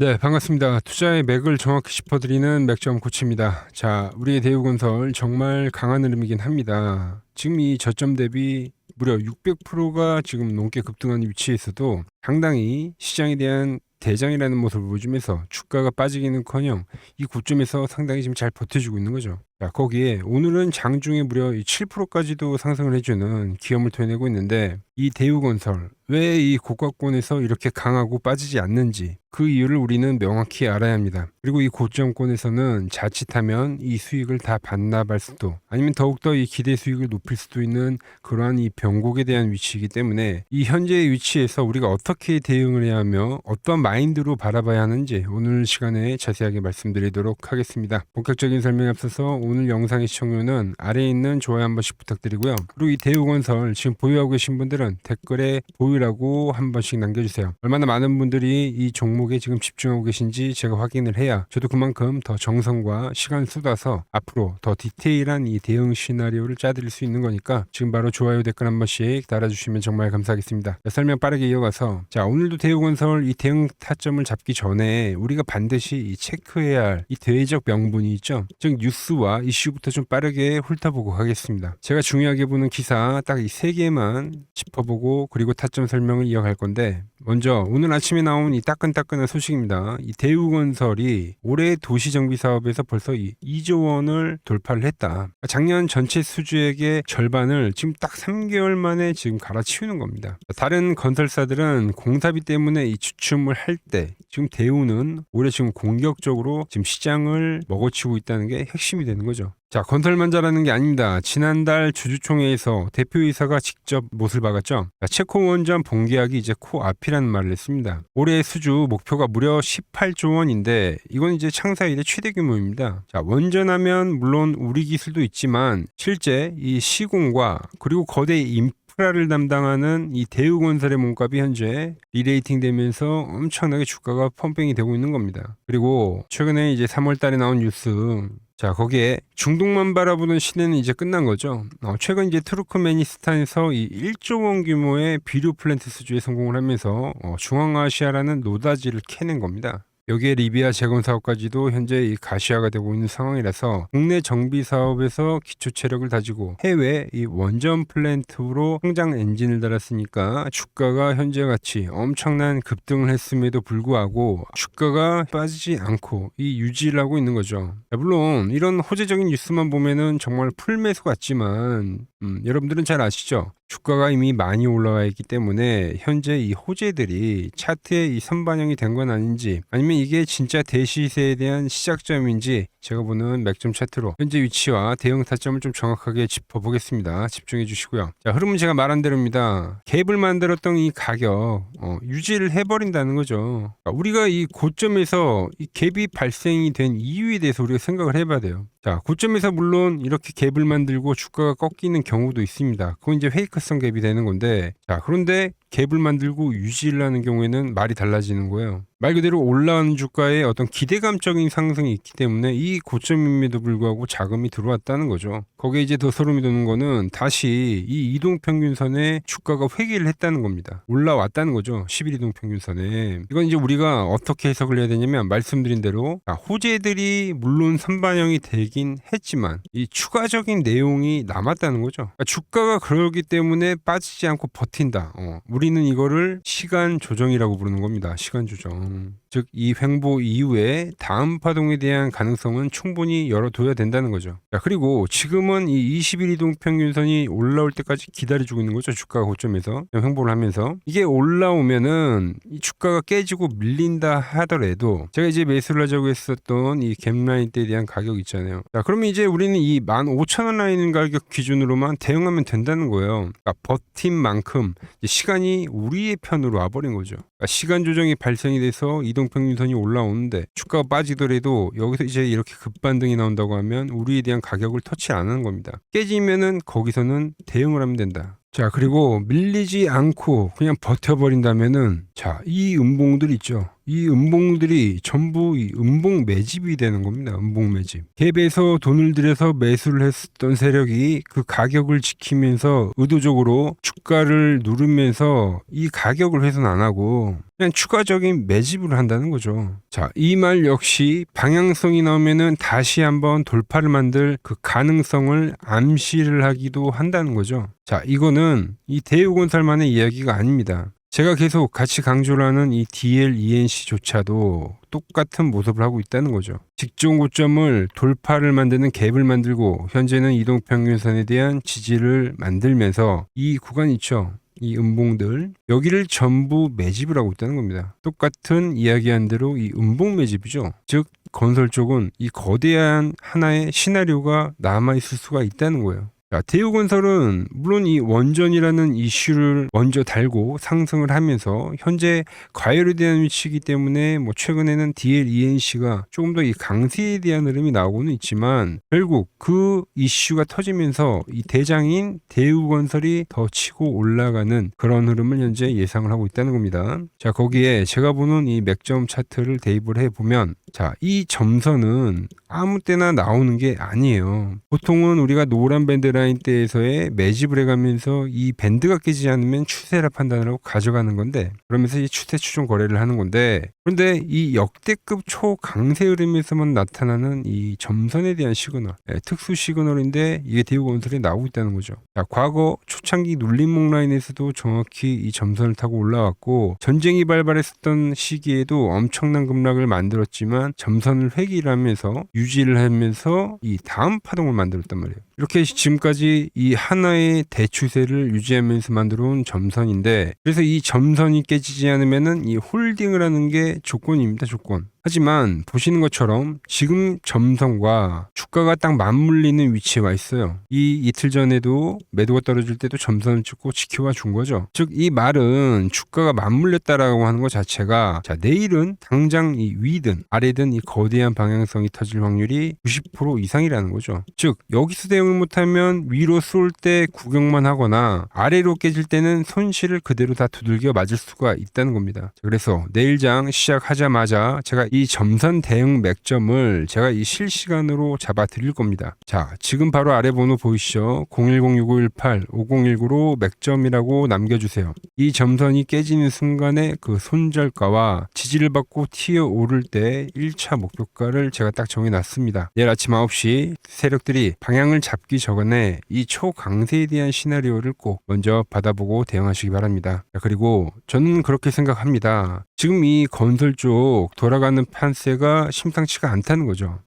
네, 반갑습니다. 투자의 맥을 정확히 짚어드리는 맥점 코치입니다. 자, 우리의 대우건설 정말 강한 흐름이긴 합니다. 지금 이 저점 대비 무려 600%가 지금 넘게 급등한 위치에 있어도 상당히 시장에 대한 대장이라는 모습을 보여주면서 주가가 빠지기는커녕 이 고점에서 상당히 지금 잘 버텨주고 있는 거죠. 자, 거기에 오늘은 장중에 무려 7%까지도 상승을 해주는 기염을 토해내고 있는데, 이 대우건설 왜 이 고가권에서 이렇게 강하고 빠지지 않는지 그 이유를 우리는 명확히 알아야 합니다. 그리고 이 고점권에서는 자칫하면 이 수익을 다 반납할 수도, 아니면 더욱더 이 기대 수익을 높일 수도 있는 그러한 이 변곡에 대한 위치이기 때문에, 이 현재의 위치에서 우리가 어떻게 대응을 해야 하며 어떤 마인드로 바라봐야 하는지 오늘 시간에 자세하게 말씀드리도록 하겠습니다. 본격적인 설명에 앞서서 오늘 영상의 시청료는 아래에 있는 좋아요 한 번씩 부탁드리고요. 그리고 이 대우건설 지금 보유하고 계신 분들은 댓글에 보유라고 한 번씩 남겨주세요. 얼마나 많은 분들이 이 종목에 지금 집중하고 계신지 제가 확인을 해야 저도 그만큼 더 정성과 시간 쏟아서 앞으로 더 디테일한 이 대응 시나리오를 짜드릴 수 있는 거니까 지금 바로 좋아요 댓글 한 번씩 달아주시면 정말 감사하겠습니다. 자, 설명 빠르게 이어가서, 자, 오늘도 대우건설 이 대응 타점을 잡기 전에 우리가 반드시 이 체크해야 할 이 대외적 명분이 있죠. 즉 뉴스와 이슈부터 좀 빠르게 훑어보고 가겠습니다. 제가 중요하게 보는 기사 딱 이 세 개만 짚어보고 그리고 타점 설명을 이어갈 건데, 먼저 오늘 아침에 나온 이 따끈따끈한 소식입니다. 이 대우건설이 올해 도시정비 사업에서 벌써 이 2조 원을 돌파를 했다. 작년 전체 수주액의 절반을 지금 딱 3개월 만에 지금 갈아치우는 겁니다. 다른 건설사들은 공사비 때문에 이 주춤을 할 때, 지금 대우는 올해 지금 공격적으로 지금 시장을 먹어치우고 있다는 게 핵심이 되는 거죠. 자, 건설만 잘하는 게 아닙니다. 지난달 주주총회에서 대표이사가 직접 못을 박았죠. 자, 체코 원전 본계약이 이제 코앞이라는 말을 했습니다. 올해 수주 목표가 무려 18조 원인데 이건 이제 창사 이래 최대 규모입니다. 자, 원전하면 물론 우리 기술도 있지만 실제 이 시공과 그리고 거대 인프라를 담당하는 이 대우건설의 몸값이 현재 리레이팅 되면서 엄청나게 주가가 펌핑이 되고 있는 겁니다. 그리고 최근에 이제 3월 달에 나온 뉴스, 자, 거기에 중동만 바라보는 시대는 이제 끝난 거죠. 최근 이제 투르크메니스탄에서 이 1조 원 규모의 비료 플랜트 수주에 성공을 하면서 중앙아시아라는 노다지를 캐낸 겁니다. 여기에 리비아 재건 사업까지도 현재 이 가시화가 되고 있는 상황이라서 국내 정비 사업에서 기초 체력을 다지고 해외 이 원전 플랜트로 성장 엔진을 달았으니까 주가가 현재 같이 엄청난 급등을 했음에도 불구하고 주가가 빠지지 않고 이 유지를 하고 있는 거죠. 물론 이런 호재적인 뉴스만 보면은 정말 풀매수 같지만 여러분들은 잘 아시죠? 주가가 이미 많이 올라와 있기 때문에 현재 이 호재들이 차트에 이 선반영이 된 건 아닌지, 아니면 이게 진짜 대시세에 대한 시작점인지 제가 보는 맥점 차트로 현재 위치와 대응 타점을 좀 정확하게 짚어보겠습니다. 집중해 주시고요. 자, 흐름은 제가 말한 대로입니다. 갭을 만들었던 이 가격 유지를 해버린다는 거죠. 우리가 이 고점에서 이 갭이 발생이 된 이유에 대해서 우리가 생각을 해봐야 돼요. 자, 고점에서 물론 이렇게 갭을 만들고 주가가 꺾이는 경우도 있습니다. 그건 이제 페이크성 갭이 되는 건데, 자, 그런데 갭을 만들고 유지를 하는 경우에는 말이 달라지는 거예요. 말 그대로 올라오는 주가에 어떤 기대감적인 상승이 있기 때문에 이 고점임에도 불구하고 자금이 들어왔다는 거죠. 거기에 이제 더 소름이 돋는 거는 다시 이 이동평균선에 주가가 회귀를 했다는 겁니다. 올라왔다는 거죠. 10일 이동평균선에. 이건 이제 우리가 어떻게 해석을 해야 되냐면, 말씀드린 대로 호재들이 물론 선반영이 되긴 했지만 이 추가적인 내용이 남았다는 거죠. 주가가 그러기 때문에 빠지지 않고 버틴다. 우리는 이거를 시간 조정이라고 부르는 겁니다. 시간 조정. 즉 이 횡보 이후에 다음 파동에 대한 가능성은 충분히 열어둬야 된다는 거죠. 자, 그리고 지금은 이 20일 이동 평균선이 올라올 때까지 기다려주고 있는 거죠. 주가가 고점에서 횡보를 하면서 이게 올라오면은 이 주가가 깨지고 밀린다 하더라도, 제가 이제 매수를 하자고 했었던 이 갭라인 때에 대한 가격 있잖아요. 자, 그러면 이제 우리는 이 15,000원 라인 가격 기준으로만 대응하면 된다는 거예요. 그러니까 버틴 만큼 시간이 우리의 편으로 와버린 거죠. 그러니까 시간 조정이 발생이 돼서 이동평균선이 올라오는데 주가가 빠지더라도 여기서 이제 이렇게 급반등이 나온다고 하면 우리에 대한 가격을 터치 안 하는 겁니다. 깨지면은 거기서는 대응을 하면 된다. 자, 그리고 밀리지 않고 그냥 버텨버린다면은, 자, 이 음봉들 있죠. 이 음봉들이 전부 이 음봉 매집이 되는 겁니다. 음봉 매집. 갭에서 돈을 들여서 매수를 했었던 세력이 그 가격을 지키면서 의도적으로 주가를 누르면서 이 가격을 훼손 안 하고 그냥 추가적인 매집을 한다는 거죠. 자, 이 말 역시 방향성이 나오면은 다시 한번 돌파를 만들 그 가능성을 암시를 하기도 한다는 거죠. 자, 이거는 이 대우건설만의 이야기가 아닙니다. 제가 계속 같이 강조를 하는 이 DLENC조차도 똑같은 모습을 하고 있다는 거죠. 직전 고점을 돌파를 만드는 갭을 만들고 현재는 이동평균선에 대한 지지를 만들면서 이 구간 있죠. 이 음봉들 여기를 전부 매집을 하고 있다는 겁니다. 똑같은 이야기한 대로 이 음봉 매집이죠. 즉 건설 쪽은 이 거대한 하나의 시나리오가 남아있을 수가 있다는 거예요. 자, 대우건설은 물론 이 원전이라는 이슈를 먼저 달고 상승을 하면서 현재 과열에 대한 위치이기 때문에 뭐 최근에는 DLENC가 조금 더 이 강세에 대한 흐름이 나오고는 있지만 결국 그 이슈가 터지면서 이 대장인 대우건설이 더 치고 올라가는 그런 흐름을 현재 예상을 하고 있다는 겁니다. 자, 거기에 제가 보는 이 맥점 차트를 대입을 해보면 자, 이 점선은 아무 때나 나오는 게 아니에요. 보통은 우리가 노란 밴드 라인 때에서의 매집을 해가면서 이 밴드가 깨지지 않으면 추세라 판단을 하고 가져가는 건데 그러면서 이 추세 추종 거래를 하는 건데 그런데 이 역대급 초강세 흐름에서만 나타나는 이 점선에 대한 시그널 특수 시그널인데 이게 대우건설에 나오고 있다는 거죠. 자, 과거 초창기 눌림목 라인에서도 정확히 이 점선을 타고 올라왔고 전쟁이 발발했었던 시기에도 엄청난 급락을 만들었지만 점선을 회귀를 하면서 유지를 하면서 이 다음 파동을 만들었단 말이에요. 이렇게 지금까지 이 하나의 대추세를 유지하면서 만들어온 점선인데 그래서 이 점선이 깨지지 않으면은 이 홀딩을 하는 게 조건입니다. 조건. 하지만 보시는 것처럼 지금 점선과 주가가 딱 맞물리는 위치에 와 있어요. 이 이틀 전에도 매도가 떨어질 때도 점선을 찍고 지켜와 준 거죠. 즉 이 말은 주가가 맞물렸다라고 하는 것 자체가 자, 내일은 당장 이 위든 아래든 이 거대한 방향성이 터질 확률이 90% 이상이라는 거죠. 즉 여기서 대응을 못하면 위로 쏠 때 구경만 하거나 아래로 깨질 때는 손실을 그대로 다 두들겨 맞을 수가 있다는 겁니다. 그래서 내일장 시작하자마자 제가 이 점선 대응 맥점을 제가 이 실시간으로 잡아 드릴 겁니다. 자, 지금 바로 아래 번호 보이시죠? 010-6518-5019로 맥점이라고 남겨주세요. 이 점선이 깨지는 순간에 그 손절가와 지지를 받고 튀어 오를 때 1차 목표가를 제가 딱 정해놨습니다. 내일 아침 9시 세력들이 방향을 잡기 전에 이 초강세에 대한 시나리오를 꼭 먼저 받아보고 대응하시기 바랍니다. 그리고 저는 그렇게 생각합니다. 지금 이 건설 쪽 돌아가는 판세가 심상치가 않다는 거죠.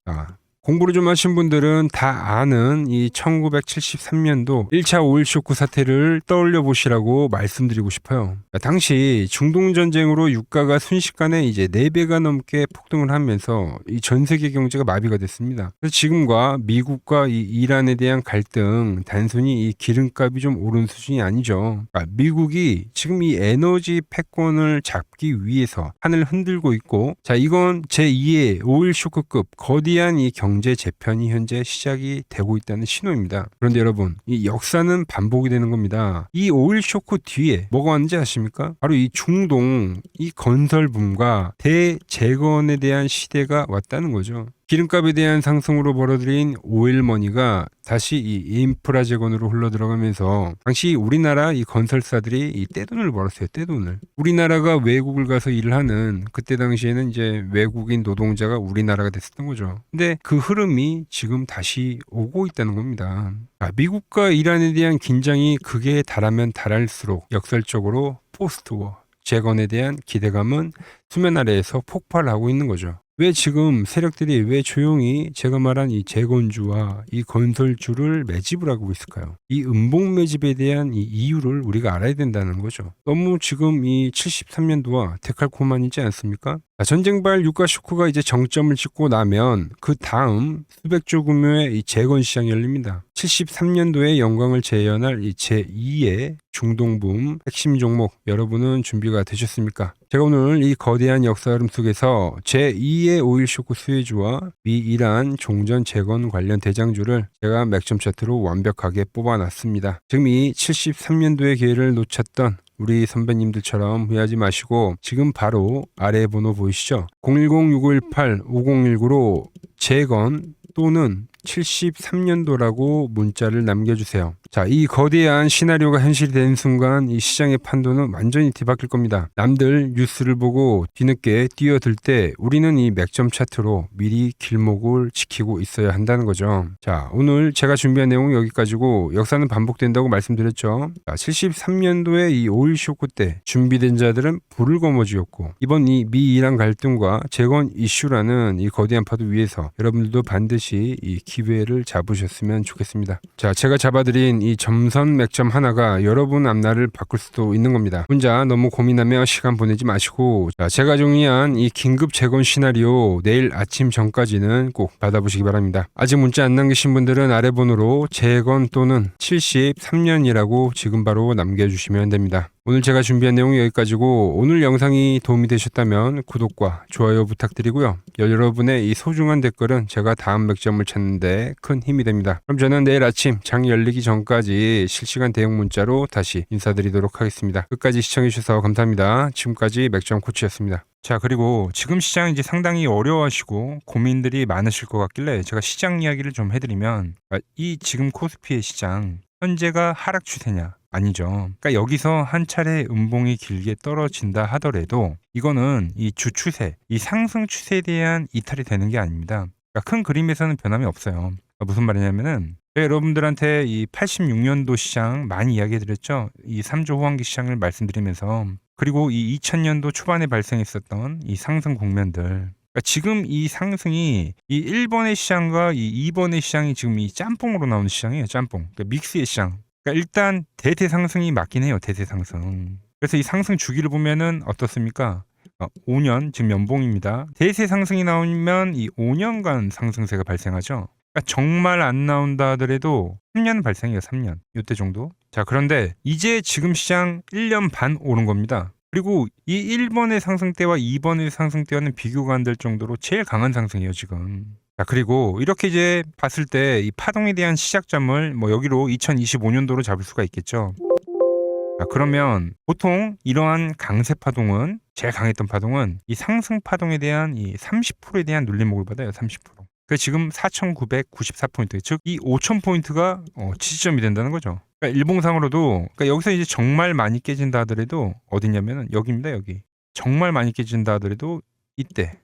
공부를 좀 하신 분들은 다 아는 이 1973년도 1차 오일 쇼크 사태를 떠올려 보시라고 말씀드리고 싶어요. 당시 중동 전쟁으로 유가가 순식간에 이제 4배가 넘게 폭등을 하면서 이 전 세계 경제가 마비가 됐습니다. 그래서 지금과 미국과 이 이란에 대한 갈등, 단순히 이 기름값이 좀 오른 수준이 아니죠. 미국이 지금 이 에너지 패권을 잡기 위해서 판을 흔들고 있고, 자, 이건 제2의 오일 쇼크급 거대한 이 경제 재편이 현재 시작이 되고 있다는 신호입니다. 그런데 여러분, 이 역사는 반복이 되는 겁니다. 이 오일 쇼크 뒤에 뭐가 왔는지 아십니까? 바로 이 중동 이 건설붐과 대재건에 대한 시대가 왔다는 거죠. 기름값에 대한 상승으로 벌어들인 오일머니가 다시 이 인프라 재건으로 흘러들어가면서 당시 우리나라 이 건설사들이 이 떼돈을 벌었어요. 떼돈을. 우리나라가 외국을 가서 일을 하는 그때 당시에는 이제 외국인 노동자가 우리나라가 됐었던 거죠. 근데 그 흐름이 지금 다시 오고 있다는 겁니다. 미국과 이란에 대한 긴장이 극에 달하면 달할수록 역설적으로 포스트워 재건에 대한 기대감은 수면 아래에서 폭발하고 있는 거죠. 왜 지금 세력들이 왜 조용히 제가 말한 이 재건주와 이 건설주를 매집을 하고 있을까요? 이 음봉 매집에 대한 이 이유를 우리가 알아야 된다는 거죠. 너무 지금 이 73년도와 데칼코마니지 않습니까? 전쟁발 유가 쇼크가 이제 정점을 찍고 나면 그 다음 수백조 규모의 이 재건 시장이 열립니다. 73년도에 영광을 재현할 이 제2의 중동붐 핵심 종목 여러분은 준비가 되셨습니까? 제가 오늘 이 거대한 역사 흐름 속에서 제2의 오일 쇼크 수혜주와 미 이란 종전 재건 관련 대장주를 제가 맥점 차트로 완벽하게 뽑아놨습니다. 지금 이 73년도의 기회를 놓쳤던 우리 선배님들처럼 후회하지 마시고 지금 바로 아래 번호 보이시죠? 010-6518-5019로 재건 또는 73년도라고 문자를 남겨주세요. 자, 이 거대한 시나리오가 현실이 되는 순간 이 시장의 판도는 완전히 뒤바뀔 겁니다. 남들 뉴스를 보고 뒤늦게 뛰어들 때 우리는 이 맥점 차트로 미리 길목을 지키고 있어야 한다는 거죠. 자, 오늘 제가 준비한 내용은 여기까지고 역사는 반복된다고 말씀드렸죠. 자, 73년도에 이 오일 쇼크 때 준비된 자들은 불을 거머쥐었고 이번 이 미-이란 갈등과 재건 이슈라는 이 거대한 파도 위에서 여러분들도 반드시 이 기회를 잡으셨으면 좋겠습니다. 자, 제가 잡아드린 이 점선 맥점 하나가 여러분 앞날을 바꿀 수도 있는 겁니다. 혼자 너무 고민하며 시간 보내지 마시고 자, 제가 정리한 이 긴급 재건 시나리오 내일 아침 전까지는 꼭 받아보시기 바랍니다. 아직 문자 안 남기신 분들은 아래 번호로 재건 또는 73년이라고 지금 바로 남겨주시면 됩니다. 오늘 제가 준비한 내용이 여기까지고 오늘 영상이 도움이 되셨다면 구독과 좋아요 부탁드리고요. 여러분의 이 소중한 댓글은 제가 다음 맥점을 찾는데 큰 힘이 됩니다. 그럼 저는 내일 아침 장 열리기 전까지 실시간 대응 문자로 다시 인사드리도록 하겠습니다. 끝까지 시청해주셔서 감사합니다. 지금까지 맥점 코치였습니다. 자, 그리고 지금 시장 이제 상당히 어려워하시고 고민들이 많으실 것 같길래 제가 시장 이야기를 좀 해드리면 이 지금 코스피의 시장 현재가 하락 추세냐? 아니죠. 그러니까 여기서 한 차례 음봉이 길게 떨어진다 하더라도 이거는 이 주추세, 이 상승 추세에 대한 이탈이 되는 게 아닙니다. 그러니까 큰 그림에서는 변함이 없어요. 그러니까 무슨 말이냐면은 여러분들한테 이 86년도 시장 많이 이야기해 드렸죠. 이 3조 호황기 시장을 말씀드리면서 그리고 이 2000년도 초반에 발생했었던 이 상승 국면들 그러니까 지금 이 상승이 이 1번의 시장과 이 2번의 시장이 지금 이 짬뽕으로 나오는 시장이에요. 짬뽕. 그러니까 믹스의 시장. 그러니까 일단 대세 상승이 맞긴 해요. 대세 상승. 그래서 이 상승 주기를 보면은 어떻습니까? 5년 지금 연봉입니다. 대세 상승이 나오면 이 5년간 상승세가 발생하죠. 그러니까 정말 안 나온다 하더라도 3년 발생해요. 3년. 이때 정도. 자, 그런데 이제 지금 시장 1년 반 오른 겁니다. 그리고 이 1번의 상승 때와 2번의 상승 때와는 비교가 안 될 정도로 제일 강한 상승이에요, 지금. 자, 그리고 이렇게 이제 봤을 때 이 파동에 대한 시작점을 뭐 여기로 2025년도로 잡을 수가 있겠죠. 자, 그러면 보통 이러한 강세 파동은 제일 강했던 파동은 이 상승 파동에 대한 이 30%에 대한 눌림목을 받아요. 30%. 그 지금 4,994포인트, 즉 이 5,000포인트가 지지점이 된다는 거죠. 그러니까 일봉상으로도 그러니까 여기서 이제 정말 많이 깨진다 하더라도 어디냐면은 여기입니다. 여기. 정말 많이 깨진다 하더라도 이때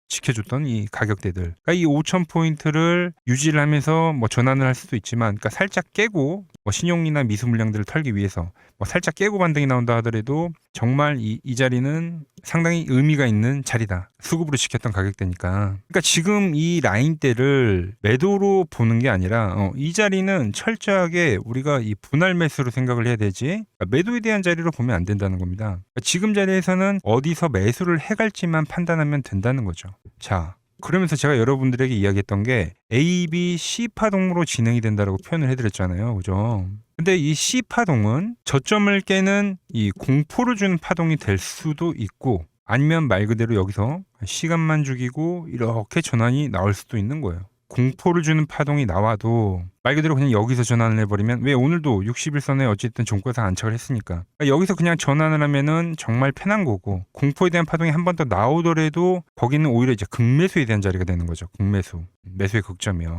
지켜줬던 이 가격대들. 그러니까 이 5,000포인트를 유지를 하면서 뭐 전환을 할 수도 있지만, 그러니까 살짝 깨고 뭐 신용이나 미수 물량들을 털기 위해서 뭐 살짝 깨고 반등이 나온다 하더라도 정말 이 자리는 상당히 의미가 있는 자리다. 수급으로 지켰던 가격대니까. 그러니까 지금 이 라인대를 매도로 보는 게 아니라 이 자리는 철저하게 우리가 이 분할 매수로 생각을 해야 되지 그러니까 매도에 대한 자리로 보면 안 된다는 겁니다. 그러니까 지금 자리에서는 어디서 매수를 해갈지만 판단하면 된다는 거죠. 자, 그러면서 제가 여러분들에게 이야기했던 게 A, B, C 파동으로 진행이 된다라고 표현을 해드렸잖아요. 그죠? 근데 이 C 파동은 저점을 깨는 이 공포를 주는 파동이 될 수도 있고 아니면 말 그대로 여기서 시간만 죽이고 이렇게 전환이 나올 수도 있는 거예요. 공포를 주는 파동이 나와도 말 그대로 그냥 여기서 전환을 해버리면 왜 오늘도 61선에 어쨌든 종가상 안착을 했으니까 그러니까 여기서 그냥 전환을 하면은 정말 편한 거고 공포에 대한 파동이 한 번 더 나오더라도 거기는 오히려 이제 극매수에 대한 자리가 되는 거죠. 극매수. 매수의 극점이요.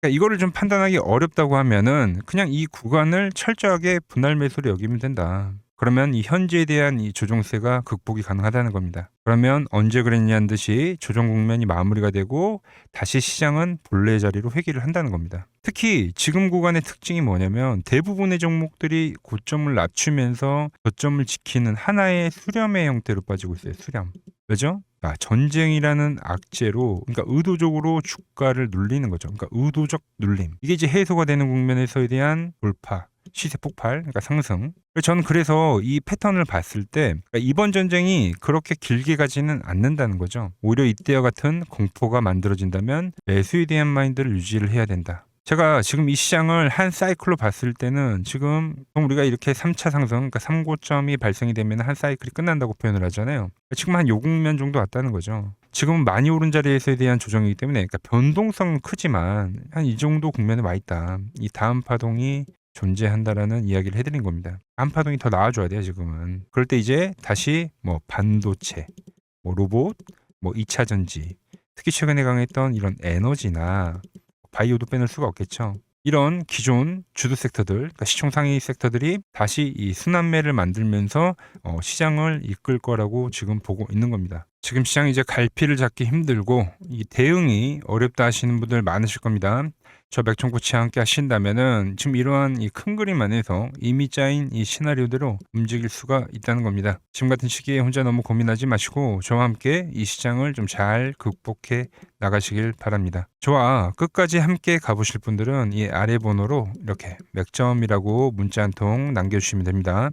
그러니까 이거를 좀 판단하기 어렵다고 하면은 그냥 이 구간을 철저하게 분할 매수로 여기면 된다. 그러면 이 현재에 대한 이 조정세가 극복이 가능하다는 겁니다. 그러면 언제 그랬냐는 듯이 조정 국면이 마무리가 되고 다시 시장은 본래의 자리로 회귀를 한다는 겁니다. 특히 지금 구간의 특징이 뭐냐면 대부분의 종목들이 고점을 낮추면서 저점을 지키는 하나의 수렴의 형태로 빠지고 있어요. 수렴. 왜죠? 전쟁이라는 악재로 그러니까 의도적으로 주가를 눌리는 거죠. 그러니까 의도적 눌림. 이게 이제 해소가 되는 국면에서에 대한 돌파. 시세 폭발, 그러니까 상승. 저는 그래서 이 패턴을 봤을 때 그러니까 이번 전쟁이 그렇게 길게 가지는 않는다는 거죠. 오히려 이때와 같은 공포가 만들어진다면 매수에 대한 마인드를 유지를 해야 된다. 제가 지금 이 시장을 한 사이클로 봤을 때는 지금 우리가 이렇게 3차 상승, 그러니까 3고점이 발생이 되면 한 사이클이 끝난다고 표현을 하잖아요. 지금 한 요 국면 정도 왔다는 거죠. 지금은 많이 오른 자리에서에 대한 조정이기 때문에 그러니까 변동성은 크지만 한 이 정도 국면에 와 있다. 이 다음 파동이 존재한다라는 이야기를 해드린 겁니다. 한파동이 더 나아져야 돼요 지금은. 그럴 때 이제 다시 뭐 반도체, 뭐 로봇, 뭐 2차 전지, 특히 최근에 강했던 이런 에너지나 바이오도 빼놓을 수가 없겠죠. 이런 기존 주도 섹터들, 그러니까 시총 상위 섹터들이 다시 이 순환매를 만들면서 시장을 이끌 거라고 지금 보고 있는 겁니다. 지금 시장이 이제 갈피를 잡기 힘들고 이 대응이 어렵다 하시는 분들 많으실 겁니다. 저 맥종코치와 함께 하신다면은 지금 이러한 이 큰 그림 안에서 이미 짜인 이 시나리오대로 움직일 수가 있다는 겁니다. 지금 같은 시기에 혼자 너무 고민하지 마시고 저와 함께 이 시장을 좀 잘 극복해 나가시길 바랍니다. 저와 끝까지 함께 가보실 분들은 이 아래 번호로 이렇게 맥점이라고 문자 한 통 남겨주시면 됩니다.